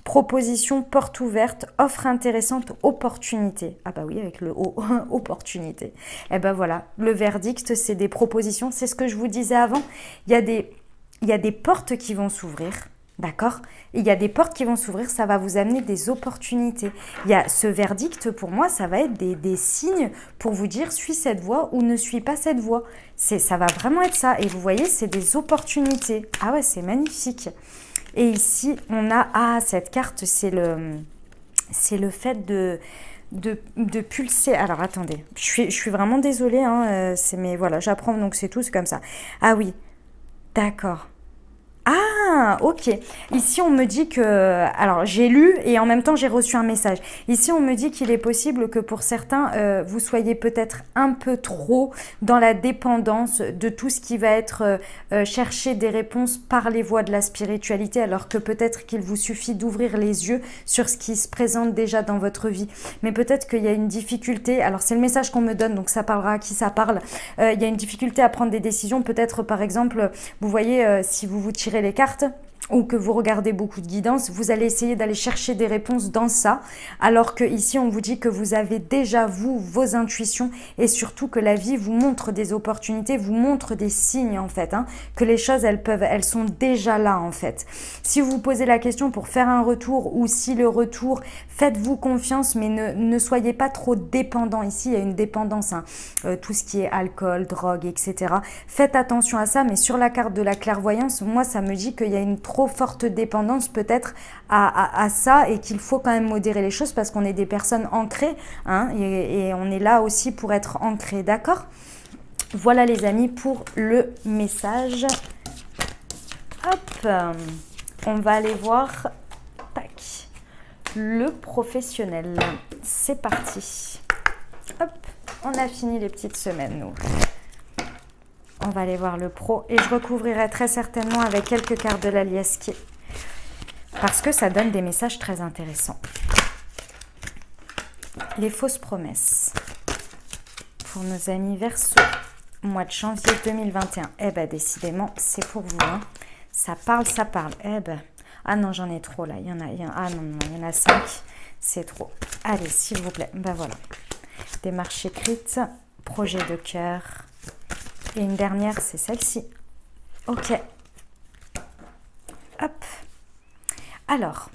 Proposition, porte ouverte, offre intéressante, opportunité. Ah bah oui, avec le O, opportunité. Et ben voilà, le verdict, c'est des propositions. C'est ce que je vous disais avant. Il y a des portes qui vont s'ouvrir, d'accord? Il y a des portes qui vont s'ouvrir, ça va vous amener des opportunités. Il y a ce verdict, pour moi, ça va être des signes pour vous dire, suis cette voie ou ne suis pas cette voie. Ça va vraiment être ça. Et vous voyez, c'est des opportunités. Ah ouais, c'est magnifique. Et ici, on a, ah, cette carte, c'est le fait de pulser. Alors, attendez, je suis vraiment désolée, hein, mais voilà, j'apprends, donc c'est tout, c'est comme ça. Ah oui, d'accord. Ah, ok. Ici, on me dit que... Alors, j'ai lu et en même temps, j'ai reçu un message. Ici, on me dit qu'il est possible que pour certains, vous soyez peut-être un peu trop dans la dépendance de tout ce qui va être chercher des réponses par les voies de la spiritualité, alors que peut-être qu'il vous suffit d'ouvrir les yeux sur ce qui se présente déjà dans votre vie. Mais peut-être qu'il y a une difficulté. Alors, c'est le message qu'on me donne, donc ça parlera à qui ça parle. Il y a une difficulté à prendre des décisions. Peut-être, par exemple, vous voyez, si vous tirez les cartes ou que vous regardez beaucoup de guidance, vous allez essayer d'aller chercher des réponses dans ça, alors que ici on vous dit que vous avez déjà vous, vos intuitions et surtout que la vie vous montre des opportunités, vous montre des signes en fait, hein, que les choses elles sont déjà là en fait. Si vous vous posez la question pour faire un retour ou si le retour, faites-vous confiance mais ne soyez pas trop dépendant. Ici il y a une dépendance, hein, tout ce qui est alcool, drogue, etc. Faites attention à ça, mais sur la carte de la clairvoyance, moi ça me dit qu'il y a une trop forte dépendance peut-être à ça et qu'il faut quand même modérer les choses parce qu'on est des personnes ancrées, hein, et on est là aussi pour être ancrés, d'accord? Voilà les amis pour le message. Hop, on va aller voir, tac, le professionnel. C'est parti. Hop, on a fini les petites semaines, nous. On va aller voir le pro et je recouvrirai très certainement avec quelques cartes de l'alias qui, parce que ça donne des messages très intéressants. Les fausses promesses pour nos amis Verseau, mois de janvier 2021. Eh ben décidément, c'est pour vous. Hein. Ça parle, ça parle. Eh ben, ah non, j'en ai trop là. Ah non, non, il y en a 5. C'est trop. Allez, s'il vous plaît. Ben voilà. Démarche écrite, projet de cœur. Et une dernière, c'est celle-ci. Ok. Hop. Alors,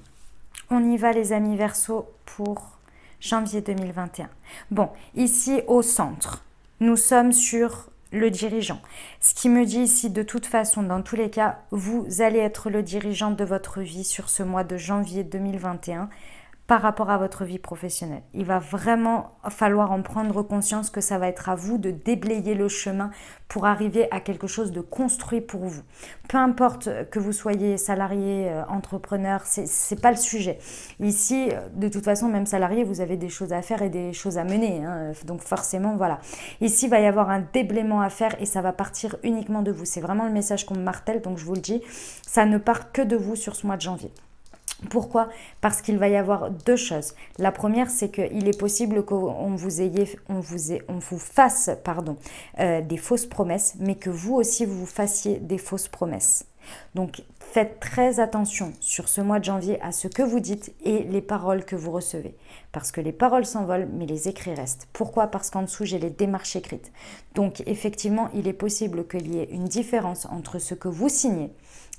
on y va les amis Verseau pour janvier 2021. Bon, ici au centre, nous sommes sur le dirigeant. Ce qui me dit ici, de toute façon, dans tous les cas, vous allez être le dirigeant de votre vie sur ce mois de janvier 2021 par rapport à votre vie professionnelle. Il va vraiment falloir en prendre conscience que ça va être à vous de déblayer le chemin pour arriver à quelque chose de construit pour vous. Peu importe que vous soyez salarié, entrepreneur, c'est pas le sujet. Ici, de toute façon, même salarié, vous avez des choses à faire et des choses à mener. Hein. Donc forcément, voilà. Ici, il va y avoir un déblaiement à faire et ça va partir uniquement de vous. C'est vraiment le message qu'on me martèle, donc je vous le dis, ça ne part que de vous sur ce mois de janvier. Pourquoi? Parce qu'il va y avoir deux choses. La première, c'est qu'il est possible qu'on vous fasse des fausses promesses, mais que vous aussi, vous fassiez des fausses promesses. Donc, faites très attention sur ce mois de janvier à ce que vous dites et les paroles que vous recevez. Parce que les paroles s'envolent, mais les écrits restent. Pourquoi? Parce qu'en dessous, j'ai les démarches écrites. Donc, effectivement, il est possible qu'il y ait une différence entre ce que vous signez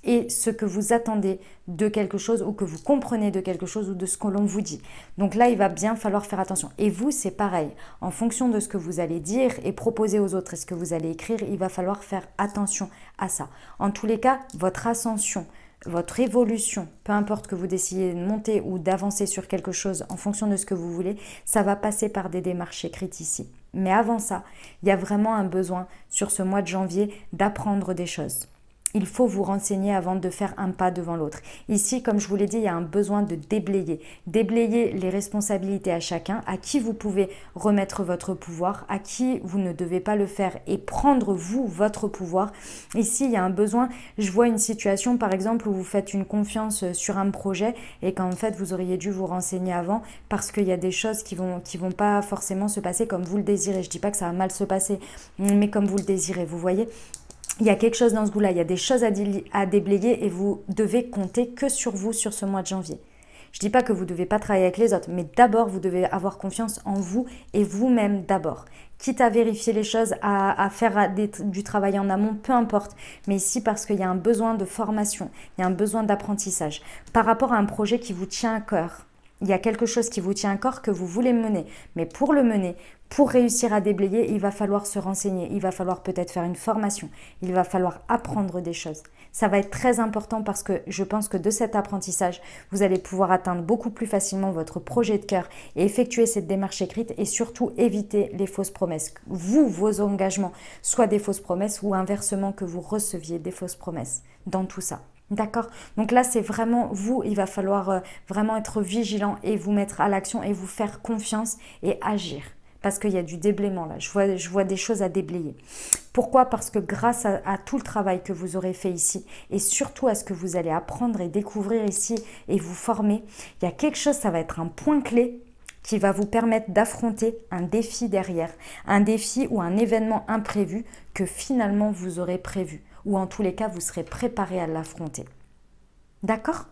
et ce que vous attendez de quelque chose ou que vous comprenez de quelque chose ou de ce que l'on vous dit. Donc là, il va bien falloir faire attention. Et vous, c'est pareil. En fonction de ce que vous allez dire et proposer aux autres et ce que vous allez écrire, il va falloir faire attention à ça. En tous les cas, votre ascension, votre évolution, peu importe que vous décidiez de monter ou d'avancer sur quelque chose en fonction de ce que vous voulez, ça va passer par des démarches écrites ici. Mais avant ça, il y a vraiment un besoin sur ce mois de janvier d'apprendre des choses. Il faut vous renseigner avant de faire un pas devant l'autre. Ici, comme je vous l'ai dit, il y a un besoin de déblayer. Déblayer les responsabilités à chacun, à qui vous pouvez remettre votre pouvoir, à qui vous ne devez pas le faire et prendre vous, votre pouvoir. Ici, il y a un besoin, je vois une situation par exemple où vous faites une confiance sur un projet et qu'en fait vous auriez dû vous renseigner avant parce qu'il y a des choses qui vont pas forcément se passer comme vous le désirez. Je ne dis pas que ça va mal se passer, mais comme vous le désirez, vous voyez. Il y a quelque chose dans ce goût-là, il y a des choses à déblayer et vous devez compter que sur vous sur ce mois de janvier. Je ne dis pas que vous ne devez pas travailler avec les autres, mais d'abord, vous devez avoir confiance en vous et vous-même d'abord. Quitte à vérifier les choses, à faire du travail en amont, peu importe. Mais ici, parce qu'il y a un besoin de formation, il y a un besoin d'apprentissage. Par rapport à un projet qui vous tient à cœur, il y a quelque chose qui vous tient à cœur que vous voulez mener. Mais pour le mener, pour réussir à déblayer, il va falloir se renseigner, il va falloir peut-être faire une formation, il va falloir apprendre des choses. Ça va être très important parce que je pense que de cet apprentissage, vous allez pouvoir atteindre beaucoup plus facilement votre projet de cœur et effectuer cette démarche écrite et surtout éviter les fausses promesses. Vous, vos engagements, soit des fausses promesses ou inversement que vous receviez des fausses promesses dans tout ça. D'accord? Donc là, c'est vraiment vous, il va falloir vraiment être vigilant et vous mettre à l'action et vous faire confiance et agir. Parce qu'il y a du déblaiement là, je vois des choses à déblayer. Pourquoi? Parce que grâce à tout le travail que vous aurez fait ici et surtout à ce que vous allez apprendre et découvrir ici et vous former, il y a quelque chose, ça va être un point clé qui va vous permettre d'affronter un défi derrière, un défi ou un événement imprévu que finalement vous aurez prévu ou en tous les cas vous serez préparé à l'affronter. D'accord ?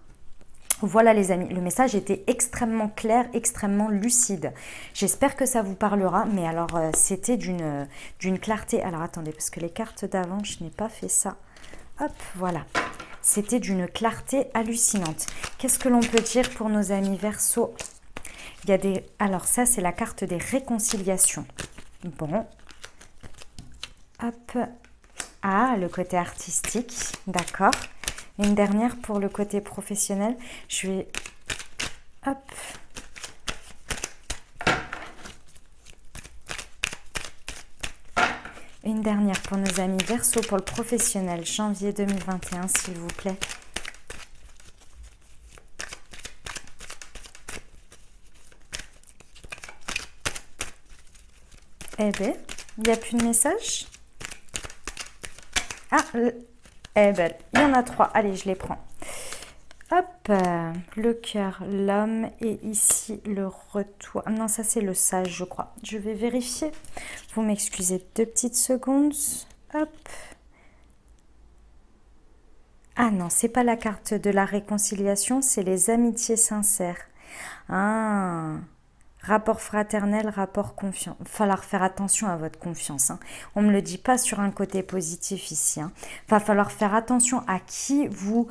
Voilà les amis, le message était extrêmement clair, extrêmement lucide. J'espère que ça vous parlera, mais alors c'était d'une clarté. Alors attendez, parce que les cartes d'avant, je n'ai pas fait ça. Hop, voilà. C'était d'une clarté hallucinante. Qu'est-ce que l'on peut dire pour nos amis Verseau? Il y a des... Alors ça, c'est la carte des réconciliations. Bon. Hop. Ah, le côté artistique, d'accord. Une dernière pour le côté professionnel. Je vais... Hop. Une dernière pour nos amis Verseau pour le professionnel, janvier 2021, s'il vous plaît. Eh bien, il n'y a plus de message? Ah, eh ben, il y en a 3. Allez, je les prends. Hop, le cœur, l'homme et ici le retour. Non, ça c'est le sage, je crois. Je vais vérifier. Vous m'excusez 2 petites secondes. Hop. Ah non, c'est pas la carte de la réconciliation, c'est les amitiés sincères. Ah. Rapport fraternel, rapport confiance. Il va falloir faire attention à votre confiance. Hein. On ne me le dit pas sur un côté positif ici. Hein. Il va falloir faire attention à qui vous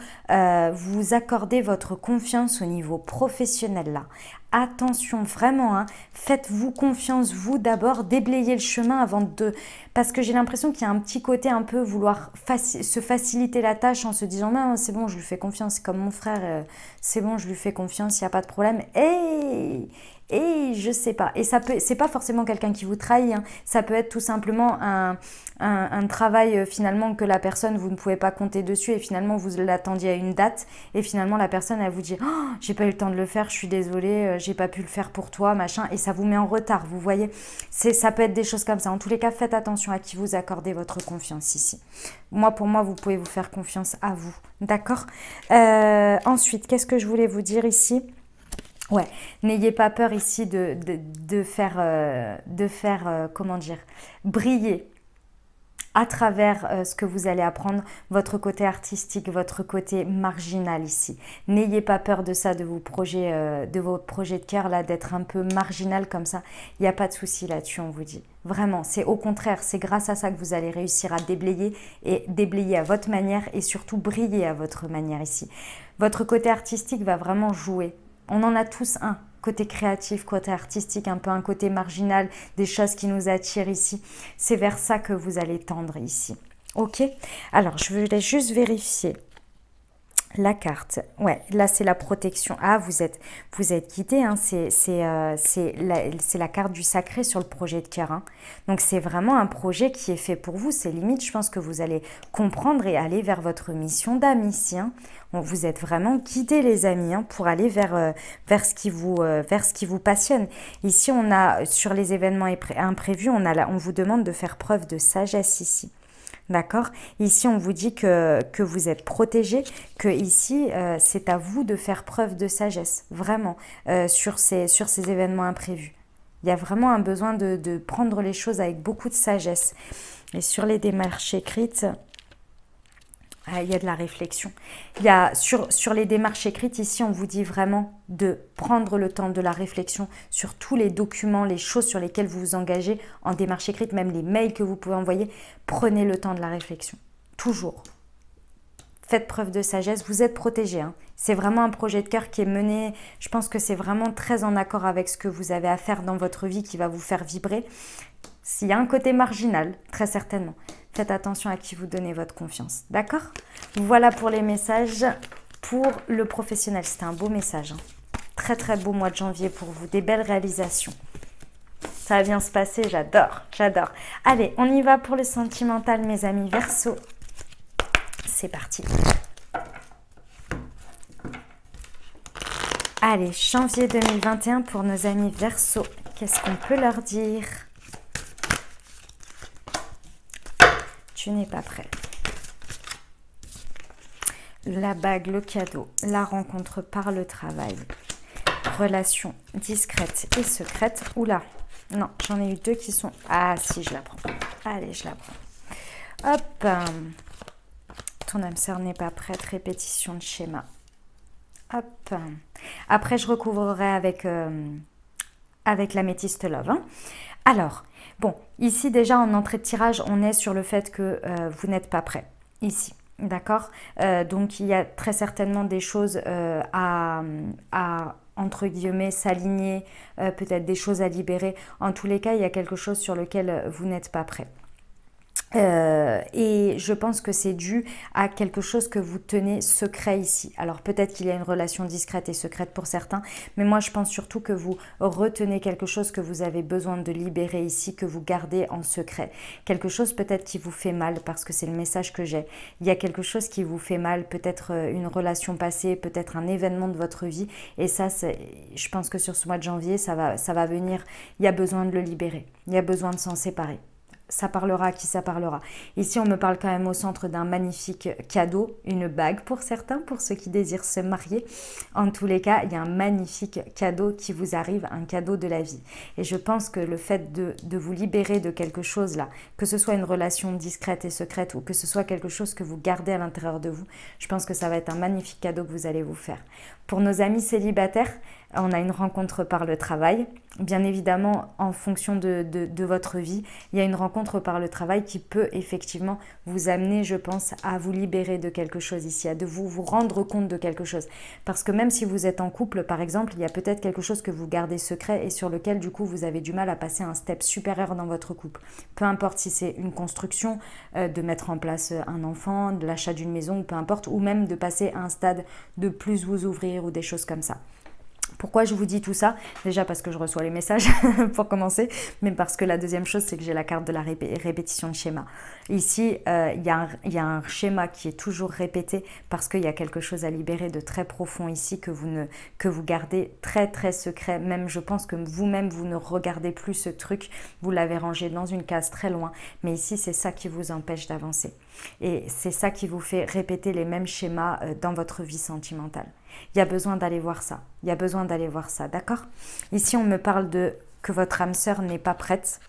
accordez votre confiance au niveau professionnel là. Attention vraiment, hein. Faites-vous confiance vous d'abord, déblayez le chemin avant de... Parce que j'ai l'impression qu'il y a un petit côté un peu vouloir se faciliter la tâche en se disant non, c'est bon, je lui fais confiance, c'est comme mon frère, c'est bon, je lui fais confiance, il n'y a pas de problème. Et je sais pas. Et ça peut, c'est pas forcément quelqu'un qui vous trahit. Hein. Ça peut être tout simplement un travail finalement que la personne, vous ne pouvez pas compter dessus et finalement vous l'attendiez à une date et finalement la personne elle vous dit oh, j'ai pas eu le temps de le faire, je suis désolée, j'ai pas pu le faire pour toi, machin, et ça vous met en retard, vous voyez. Ça peut être des choses comme ça. En tous les cas, faites attention à qui vous accordez votre confiance ici. Pour moi, vous pouvez vous faire confiance à vous. D'accord? Ensuite, qu'est-ce que je voulais vous dire ici? Ouais, n'ayez pas peur ici de faire comment dire, briller à travers ce que vous allez apprendre, votre côté artistique, votre côté marginal ici. N'ayez pas peur de ça, de vos projets de cœur, là, d'être un peu marginal comme ça. Il n'y a pas de souci là-dessus, on vous dit. Vraiment, c'est au contraire, c'est grâce à ça que vous allez réussir à déblayer et déblayer à votre manière et surtout briller à votre manière ici. Votre côté artistique va vraiment jouer. On en a tous un. Côté créatif, côté artistique, un peu un côté marginal, des choses qui nous attirent ici. C'est vers ça que vous allez tendre ici. Ok? Alors, je voulais juste vérifier la carte. Ouais, là, c'est la protection. Ah, vous êtes guidé, hein. C'est la carte du sacré sur le projet de cœur. Hein. Donc, c'est vraiment un projet qui est fait pour vous. C'est limite, je pense que vous allez comprendre et aller vers votre mission d'âme ici. Hein. Vous êtes vraiment guidés, les amis, hein, pour aller vers ce qui vous passionne. Ici, on a, sur les événements imprévus, on vous demande de faire preuve de sagesse ici. D'accord? Ici, on vous dit que vous êtes protégé, que ici, c'est à vous de faire preuve de sagesse, vraiment, sur ces événements imprévus. Il y a vraiment un besoin de prendre les choses avec beaucoup de sagesse. Et sur les démarches écrites, il y a de la réflexion. Il y a, sur les démarches écrites, ici, on vous dit vraiment de prendre le temps de la réflexion sur tous les documents, les choses sur lesquelles vous vous engagez en démarche écrite, même les mails que vous pouvez envoyer. Prenez le temps de la réflexion. Toujours. Faites preuve de sagesse. Vous êtes protégé. Hein. C'est vraiment un projet de cœur qui est mené. Je pense que c'est vraiment très en accord avec ce que vous avez à faire dans votre vie qui va vous faire vibrer. S'il y a un côté marginal, très certainement. Faites attention à qui vous donnez votre confiance. D'accord? Voilà pour les messages pour le professionnel. C'était un beau message. Hein. Très très beau mois de janvier pour vous. Des belles réalisations. Ça va bien se passer. J'adore. J'adore. Allez, on y va pour le sentimental, mes amis Verseau. C'est parti. Allez, janvier 2021 pour nos amis Verseau. Qu'est-ce qu'on peut leur dire? Tu n'es pas prêt. La bague, le cadeau, la rencontre par le travail, relation discrète et secrète. Oula, non, j'en ai eu deux qui sont... Ah si, je la prends. Allez, je la prends. Hop. Ton âme sœur n'est pas prête. Répétition de schéma. Hop. Après, je recouvrerai avec l'améthyste love. Hein. Alors, bon, ici déjà en entrée de tirage, on est sur le fait que vous n'êtes pas prêt. Ici, d'accord? Donc, il y a très certainement des choses à entre guillemets, s'aligner, peut-être des choses à libérer. En tous les cas, il y a quelque chose sur lequel vous n'êtes pas prêt. Et je pense que c'est dû à quelque chose que vous tenez secret ici. Alors peut-être qu'il y a une relation discrète et secrète pour certains, mais moi je pense surtout que vous retenez quelque chose que vous avez besoin de libérer ici, que vous gardez en secret. Quelque chose peut-être qui vous fait mal, parce que c'est le message que j'ai. Il y a quelque chose qui vous fait mal, peut-être une relation passée, peut-être un événement de votre vie, et ça, je pense que sur ce mois de janvier, ça va venir. Il y a besoin de le libérer, il y a besoin de s'en séparer. Ça parlera à qui ça parlera. Ici, on me parle quand même au centre d'un magnifique cadeau, une bague pour certains, pour ceux qui désirent se marier. En tous les cas, il y a un magnifique cadeau qui vous arrive, un cadeau de la vie. Et je pense que le fait de vous libérer de quelque chose là, que ce soit une relation discrète et secrète ou que ce soit quelque chose que vous gardez à l'intérieur de vous, je pense que ça va être un magnifique cadeau que vous allez vous faire. Pour nos amis célibataires, on a une rencontre par le travail. Bien évidemment, en fonction de votre vie, il y a une rencontre par le travail qui peut effectivement vous amener, je pense, à vous libérer de quelque chose ici, à de vous rendre compte de quelque chose. Parce que même si vous êtes en couple, par exemple, il y a peut-être quelque chose que vous gardez secret et sur lequel, du coup, vous avez du mal à passer un step supérieur dans votre couple. Peu importe si c'est une construction, de mettre en place un enfant, de l'achat d'une maison, peu importe, ou même de passer à un stade de plus vous ouvrir ou des choses comme ça. Pourquoi je vous dis tout ça? Déjà parce que je reçois les messages pour commencer, mais parce que la deuxième chose, c'est que j'ai la carte de la répétition de schéma. Ici, il y a un schéma qui est toujours répété parce qu'il y a quelque chose à libérer de très profond ici que vous gardez très très secret. Même je pense que vous-même, vous ne regardez plus ce truc, vous l'avez rangé dans une case très loin. Mais ici, c'est ça qui vous empêche d'avancer. Et c'est ça qui vous fait répéter les mêmes schémas dans votre vie sentimentale. Il y a besoin d'aller voir ça. Il y a besoin d'aller voir ça, d'accord? Ici, on me parle de que votre âme sœur n'est pas prête.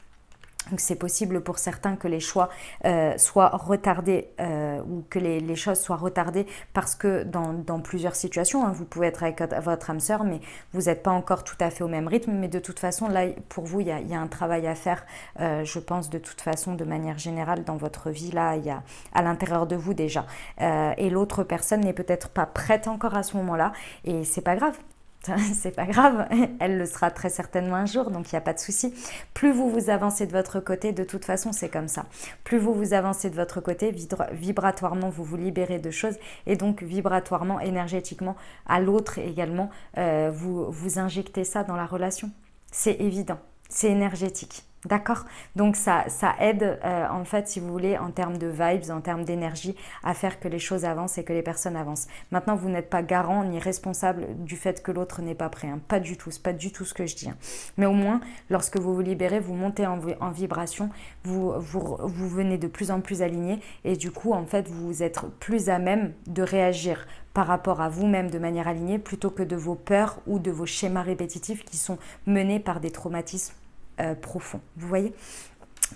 Donc c'est possible pour certains que les choix soient retardés ou que les choses soient retardées parce que dans plusieurs situations, hein, vous pouvez être avec votre âme sœur, mais vous n'êtes pas encore tout à fait au même rythme. Mais de toute façon, là, pour vous, il y a un travail à faire, je pense, de toute façon, de manière générale, dans votre vie. Là, il y a à l'intérieur de vous déjà. Et l'autre personne n'est peut-être pas prête encore à ce moment-là. Et c'est pas grave. C'est pas grave, elle le sera très certainement un jour, donc il n'y a pas de souci. Plus vous avancez de votre côté, de toute façon c'est comme ça. Plus vous avancez de votre côté, vibratoirement vous libérez de choses et donc vibratoirement, énergétiquement, à l'autre également, vous injectez ça dans la relation. C'est évident, c'est énergétique. D'accord? Donc ça aide en fait, si vous voulez, en termes de vibes, en termes d'énergie, à faire que les choses avancent et que les personnes avancent. Maintenant, vous n'êtes pas garant ni responsable du fait que l'autre n'est pas prêt. Hein. Pas du tout, c'est pas du tout ce que je dis. Hein. Mais au moins, lorsque vous vous libérez, vous montez en vibration, vous venez de plus en plus aligné et du coup, en fait, vous êtes plus à même de réagir par rapport à vous-même de manière alignée plutôt que de vos peurs ou de vos schémas répétitifs qui sont menés par des traumatismes profond, vous voyez,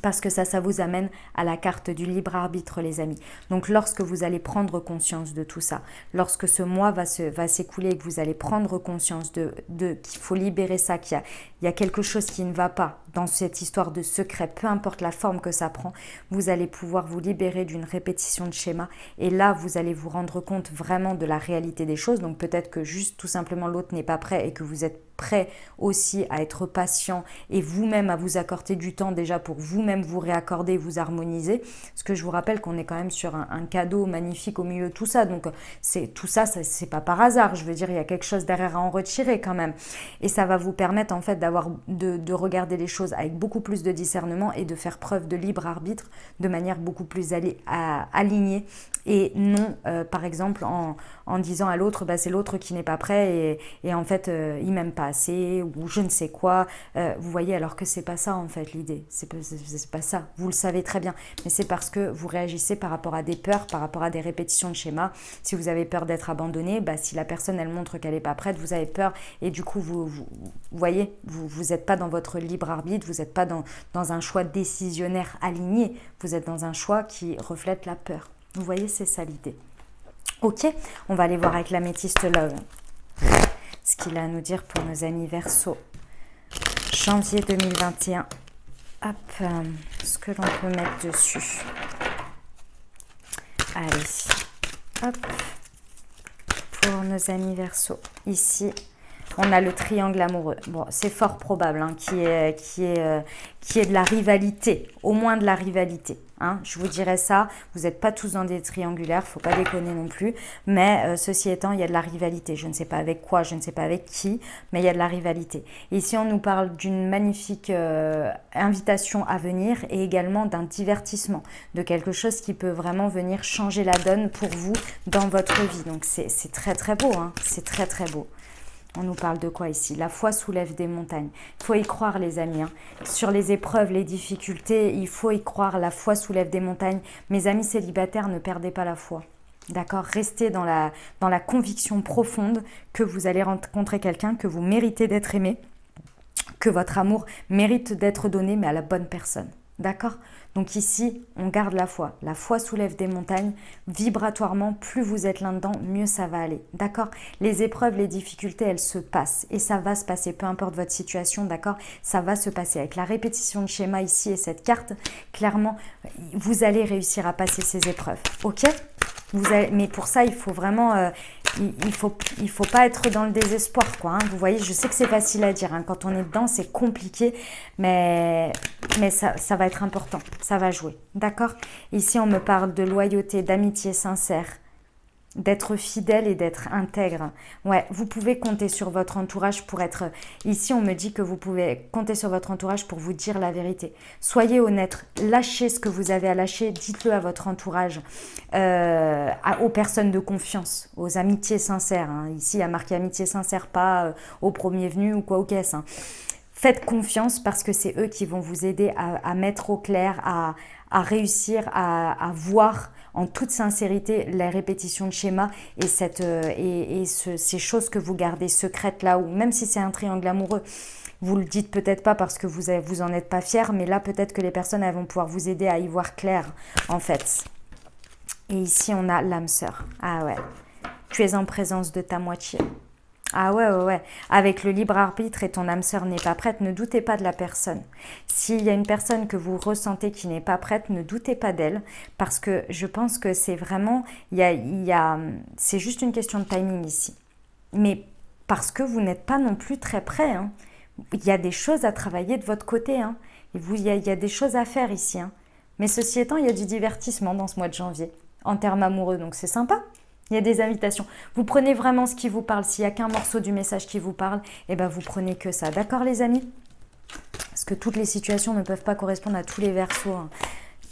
parce que ça vous amène à la carte du libre arbitre, les amis. Donc lorsque vous allez prendre conscience de tout ça, lorsque ce mois va s'écouler et que vous allez prendre conscience qu'il faut libérer ça, qu'il y a quelque chose qui ne va pas dans cette histoire de secret, peu importe la forme que ça prend, vous allez pouvoir vous libérer d'une répétition de schéma et là vous allez vous rendre compte vraiment de la réalité des choses. Donc peut-être que juste tout simplement l'autre n'est pas prêt et que vous êtes prêt aussi à être patient et vous-même à vous accorder du temps déjà pour vous-même vous réaccorder, vous harmoniser. Parce que je vous rappelle qu'on est quand même sur un cadeau magnifique au milieu de tout ça. Donc tout ça, c'est pas par hasard. Je veux dire, il y a quelque chose derrière à en retirer quand même. Et ça va vous permettre en fait de regarder les choses avec beaucoup plus de discernement et de faire preuve de libre arbitre de manière beaucoup plus alignée et non par exemple en disant à l'autre c'est l'autre qui n'est pas prêt et en fait il m'aime pas assez ou je ne sais quoi, vous voyez, alors que c'est pas ça en fait l'idée, c'est pas ça, vous le savez très bien, mais c'est parce que vous réagissez par rapport à des peurs, par rapport à des répétitions de schémas. Si vous avez peur d'être abandonné, si la personne elle montre qu'elle n'est pas prête, vous avez peur et du coup vous voyez, vous n'êtes pas dans votre libre arbitre, vous n'êtes pas dans un choix décisionnaire aligné, vous êtes dans un choix qui reflète la peur. Vous voyez, c'est ça l'idée. Ok, on va aller voir avec l'améthyste Love ce qu'il a à nous dire pour nos amis Verseau. Janvier 2021. Hop, ce que l'on peut mettre dessus. Allez, hop, pour nos amis Verseau. Ici, on a le triangle amoureux. Bon, c'est fort probable hein, qu'il y ait de la rivalité, au moins de la rivalité. Hein. Je vous dirais ça, vous n'êtes pas tous dans des triangulaires, il ne faut pas déconner non plus. Mais ceci étant, il y a de la rivalité. Je ne sais pas avec quoi, je ne sais pas avec qui, mais il y a de la rivalité. Et ici, on nous parle d'une magnifique invitation à venir et également d'un divertissement, de quelque chose qui peut vraiment venir changer la donne pour vous dans votre vie. Donc, c'est très très beau, hein. C'est très très beau. On nous parle de quoi ici? La foi soulève des montagnes. Il faut y croire les amis. Hein. Sur les épreuves, les difficultés, il faut y croire. La foi soulève des montagnes. Mes amis célibataires, ne perdez pas la foi. D'accord? Restez dans la conviction profonde que vous allez rencontrer quelqu'un, que vous méritez d'être aimé, que votre amour mérite d'être donné, mais à la bonne personne. D'accord? Donc ici, on garde la foi. La foi soulève des montagnes. Vibratoirement, plus vous êtes là-dedans, mieux ça va aller. D'accord? Les épreuves, les difficultés, elles se passent. Et ça va se passer, peu importe votre situation, d'accord? Ça va se passer. Avec la répétition de schéma ici et cette carte, clairement, vous allez réussir à passer ces épreuves. Ok? Mais pour ça, il faut vraiment... il faut pas être dans le désespoir, quoi. Hein. Vous voyez, je sais que c'est facile à dire. Hein. Quand on est dedans, c'est compliqué. Mais ça va être important. Ça va jouer. D'accord? Ici, on me parle de loyauté, d'amitié sincère, d'être fidèle et d'être intègre. Ouais, vous pouvez compter sur votre entourage pour être... Ici, on me dit que vous pouvez compter sur votre entourage pour vous dire la vérité. Soyez honnête, lâchez ce que vous avez à lâcher, dites-le à votre entourage, aux personnes de confiance, aux amitiés sincères. Hein. Ici, il y a marqué amitié sincère, pas au premier venu ou quoi au caisse. Hein. Faites confiance parce que c'est eux qui vont vous aider à mettre au clair, à réussir à voir en toute sincérité la répétition de schéma et, ces choses que vous gardez secrètes là, ou même si c'est un triangle amoureux, vous le dites peut-être pas parce que vous en êtes pas fier, mais là peut-être que les personnes elles vont pouvoir vous aider à y voir clair en fait. Et ici on a l'âme sœur. Ah ouais, tu es en présence de ta moitié. Ah ouais, ouais, ouais. Avec le libre arbitre et ton âme sœur n'est pas prête, ne doutez pas de la personne. S'il y a une personne que vous ressentez qui n'est pas prête, ne doutez pas d'elle, parce que je pense que c'est vraiment, c'est juste une question de timing ici. Mais parce que vous n'êtes pas non plus très prêt, hein. Il y a des choses à travailler de votre côté, hein. Il y a des choses à faire ici, hein. Mais ceci étant, il y a du divertissement dans ce mois de janvier, en termes amoureux, donc c'est sympa. Il y a des invitations. Vous prenez vraiment ce qui vous parle. S'il n'y a qu'un morceau du message qui vous parle, eh ben vous prenez que ça. D'accord les amis? Parce que toutes les situations ne peuvent pas correspondre à tous les versos, hein.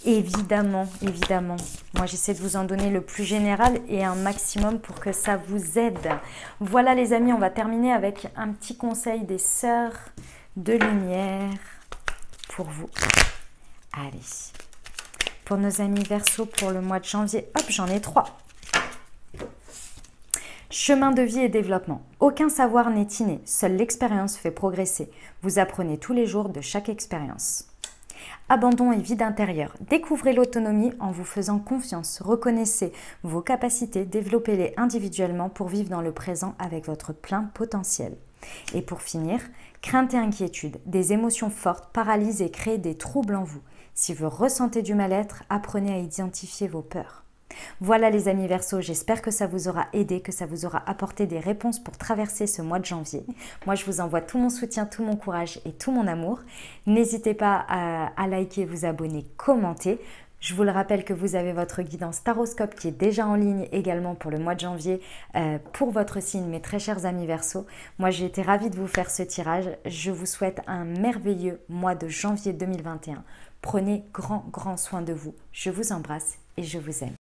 Évidemment, évidemment. Moi, j'essaie de vous en donner le plus général et un maximum pour que ça vous aide. Voilà les amis, on va terminer avec un petit conseil des sœurs de lumière pour vous. Allez. Pour nos amis Verseau, pour le mois de janvier, hop, j'en ai 3. Chemin de vie et développement. Aucun savoir n'est inné, seule l'expérience fait progresser. Vous apprenez tous les jours de chaque expérience. Abandon et vide intérieur. Découvrez l'autonomie en vous faisant confiance. Reconnaissez vos capacités, développez-les individuellement pour vivre dans le présent avec votre plein potentiel. Et pour finir, crainte et inquiétude. Des émotions fortes paralysent et créent des troubles en vous. Si vous ressentez du mal-être, apprenez à identifier vos peurs. Voilà les amis Verseau, j'espère que ça vous aura aidé, que ça vous aura apporté des réponses pour traverser ce mois de janvier. Moi je vous envoie tout mon soutien, tout mon courage et tout mon amour. N'hésitez pas à liker, vous abonner, commenter. Je vous le rappelle que vous avez votre guidance Taroscope qui est déjà en ligne également pour le mois de janvier pour votre signe, mes très chers amis Verseau. Moi j'ai été ravie de vous faire ce tirage. Je vous souhaite un merveilleux mois de janvier 2021. Prenez grand soin de vous. Je vous embrasse et je vous aime.